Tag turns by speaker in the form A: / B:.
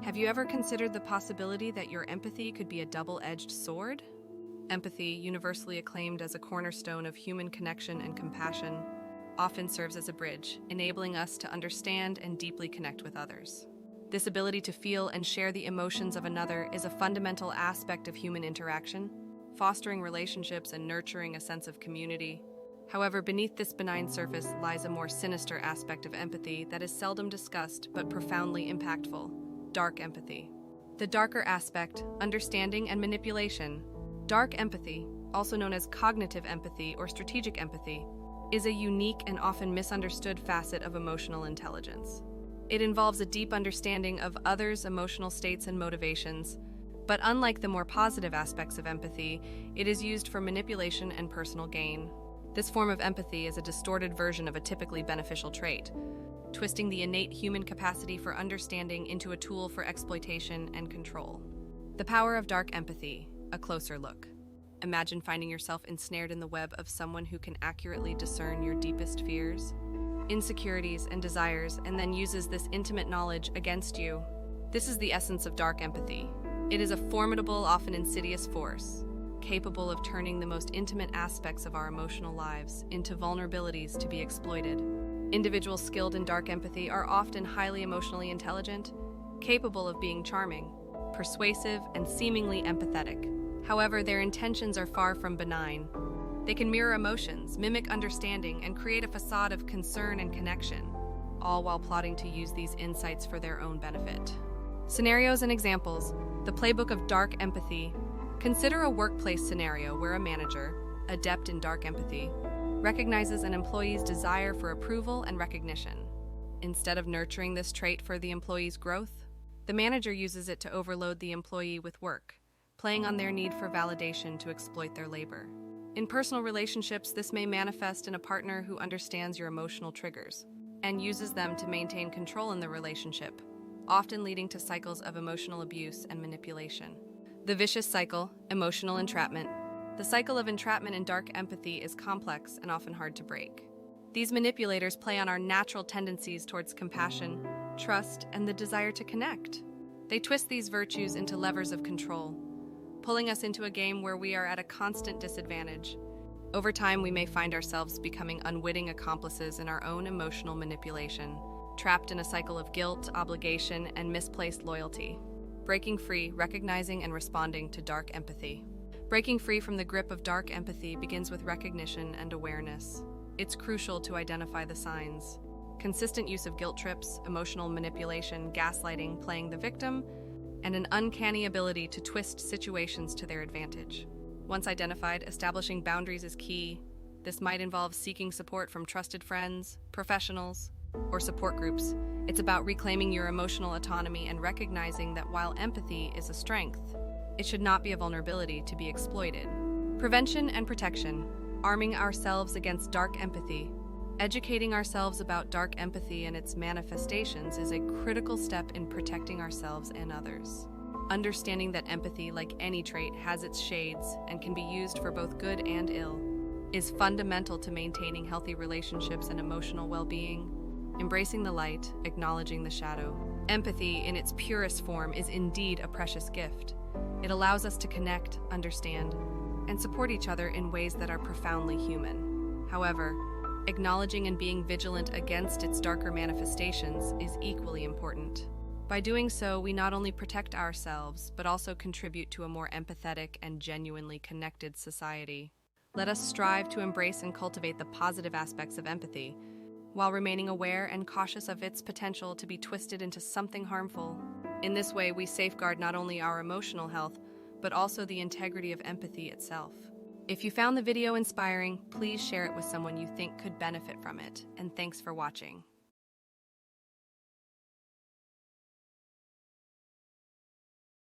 A: Have you ever considered the possibility that your empathy could be a double-edged sword? Empathy, universally acclaimed as a cornerstone of human connection and compassion, often serves as a bridge, enabling us to understand and deeply connect with others. This ability to feel and share the emotions of another is a fundamental aspect of human interaction, fostering relationships and nurturing a sense of community. However, beneath this benign surface lies a more sinister aspect of empathy that is seldom discussed but profoundly impactful: dark empathy. The darker aspect, understanding and manipulation. Dark empathy, also known as cognitive empathy or strategic empathy, is a unique and often misunderstood facet of emotional intelligence. It involves a deep understanding of others' emotional states and motivations, but unlike the more positive aspects of empathy, it is used for manipulation and personal gain. This form of empathy is a distorted version of a typically beneficial trait, twisting the innate human capacity for understanding into a tool for exploitation and control. The power of dark empathy, a closer look. Imagine finding yourself ensnared in the web of someone who can accurately discern your deepest fears, insecurities, and desires, and then uses this intimate knowledge against you. This is the essence of dark empathy. It is a formidable, often insidious force, capable of turning the most intimate aspects of our emotional lives into vulnerabilities to be exploited. Individuals skilled in dark empathy are often highly emotionally intelligent, capable of being charming, persuasive, and seemingly empathetic. However, their intentions are far from benign. They can mirror emotions, mimic understanding, and create a facade of concern and connection, all while plotting to use these insights for their own benefit. Scenarios and examples. The playbook of dark empathy. Consider a workplace scenario where a manager, adept in dark empathy, recognizes an employee's desire for approval and recognition. Instead of nurturing this trait for the employee's growth, the manager uses it to overload the employee with work, playing on their need for validation to exploit their labor. In personal relationships, this may manifest in a partner who understands your emotional triggers and uses them to maintain control in the relationship, often leading to cycles of emotional abuse and manipulation. The vicious cycle, emotional entrapment. The cycle of entrapment in dark empathy is complex and often hard to break. These manipulators play on our natural tendencies towards compassion, trust, and the desire to connect. They twist these virtues into levers of control, pulling us into a game where we are at a constant disadvantage. Over time, we may find ourselves becoming unwitting accomplices in our own emotional manipulation, trapped in a cycle of guilt, obligation, and misplaced loyalty. Breaking free, recognizing and responding to dark empathy. Breaking free from the grip of dark empathy begins with recognition and awareness. It's crucial to identify the signs. Consistent use of guilt trips, emotional manipulation, gaslighting, playing the victim, and an uncanny ability to twist situations to their advantage. Once identified, establishing boundaries is key. This might involve seeking support from trusted friends, professionals, or support groups. It's about reclaiming your emotional autonomy and recognizing that while empathy is a strength, it should not be a vulnerability to be exploited. Prevention and protection. Arming ourselves against dark empathy. Educating ourselves about dark empathy and its manifestations is a critical step in protecting ourselves and others. Understanding that empathy, like any trait, has its shades and can be used for both good and ill, is fundamental to maintaining healthy relationships and emotional well-being. Embracing the light, acknowledging the shadow. Empathy, in its purest form, is indeed a precious gift. It allows us to connect, understand, and support each other in ways that are profoundly human. However, acknowledging and being vigilant against its darker manifestations is equally important. By doing so, we not only protect ourselves, but also contribute to a more empathetic and genuinely connected society. Let us strive to embrace and cultivate the positive aspects of empathy, while remaining aware and cautious of its potential to be twisted into something harmful. In this way, we safeguard not only our emotional health, but also the integrity of empathy itself. If you found the video inspiring, please share it with someone you think could benefit from it, and thanks for watching.